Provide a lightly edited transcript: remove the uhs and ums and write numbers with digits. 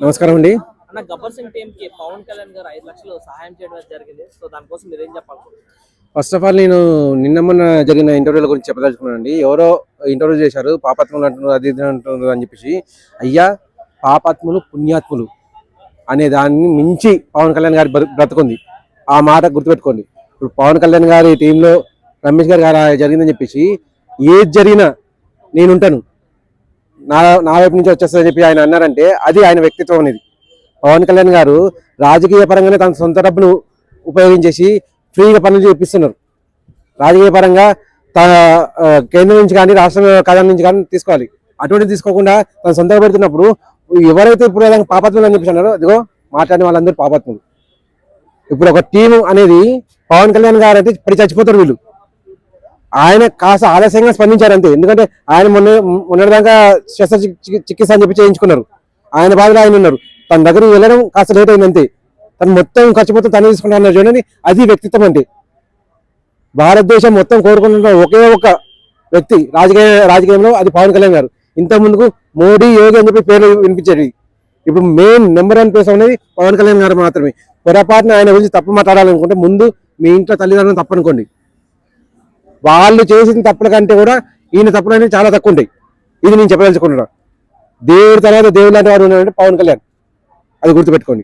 నమస్కారం అండి. అన్న గబ్బర్ సింగ్ టీమ్ కి పవన్ కళ్యాణ్ గారు 5 లక్షలు సహాయం చేయడం జరిగింది. సో దానికోసం మీరు ఏం చెప్పాలి? ఫస్ట్ ఆఫ్ ఆల్ నేను మొన్న జరిగిన ఇంటర్వ్యూల గురించి చెప్పదలుచుకున్నానండి. ఎవరో ఇంటర్వ్యూ చేశారు, పాపాత్ములు అంటున్నారు, అది ఇది అంటున్నారు అని చెప్పేసి. అయ్యా, పాపాత్ములు పుణ్యాత్ములు అనే దాన్ని మించి పవన్ కళ్యాణ్ గారి బ్రతుకుంది. ఆ మాట గుర్తుపెట్టుకోండి. ఇప్పుడు పవన్ కళ్యాణ్ గారి టీంలో రమేష్ గారు జరిగిందని చెప్పేసి ఏది జరిగినా నేనుంటాను, నా వైపు నుంచి వచ్చేస్తుందని చెప్పి ఆయన అన్నారంటే అది ఆయన వ్యక్తిత్వం అనేది. పవన్ కళ్యాణ్ గారు రాజకీయ పరంగానే తన సొంత డబ్బును ఉపయోగించేసి ఫ్రీగా పనులు చేపిస్తున్నారు. రాజకీయ పరంగా తన కేంద్రం నుంచి కానీ రాష్ట్ర ఖజానా నుంచి కానీ తీసుకోవాలి. అటువంటి తీసుకోకుండా తను సొంతంగా పెడుతున్నప్పుడు ఎవరైతే ఇప్పుడు పాపాత్ములు అని చెప్పేసి అన్నారో అదిగో మాట్లాడిన వాళ్ళందరూ పాపాత్ములు. ఇప్పుడు ఒక టీము అనేది పవన్ కళ్యాణ్ గారు అయితే ఇప్పుడు చచ్చిపోతారు వీళ్ళు. ఆయన కాస్త ఆలస్యంగా స్పందించారు అంతే. ఎందుకంటే ఆయన మొన్నటిదాకా శస్త్రచికిత్స అని చెప్పి చేయించుకున్నారు. ఆయన బాధలో ఆయన ఉన్నారు. తన దగ్గరికి వెళ్ళడం కాస్త లేట్ అయింది అంతే. తను మొత్తం ఖర్చుపోతే తను తీసుకుంటున్నారు చూడండి, అది వ్యక్తిత్వం అంటే. భారతదేశం మొత్తం కోరుకుంటున్న ఒకే ఒక వ్యక్తి రాజకీయంలో అది పవన్ కళ్యాణ్ గారు. ఇంత ముందుకు మోడీ, యోగి అని చెప్పి పేర్లు వినిపించేది. ఇప్పుడు మెయిన్ నెంబర్ 1 ప్లేస్ అనేది పవన్ కళ్యాణ్ గారు మాత్రమే. పొరపాటున ఆయన గురించి తప్పు మాట్లాడాలనుకుంటే ముందు మీ ఇంట్లో తల్లిదండ్రులను తప్పనుకోండి. వాళ్ళు చేసిన తప్పుల కంటే కూడా ఈయన తప్పులు అనేవి చాలా తక్కువ ఉంటాయి. ఇది నేను చెప్పదలుచుకుంటున్నాను. దేవుడి తర్వాత దేవుడు లాంటి వాడు ఉన్నాడంటే పవన్ కళ్యాణ్, అది గుర్తుపెట్టుకోండి.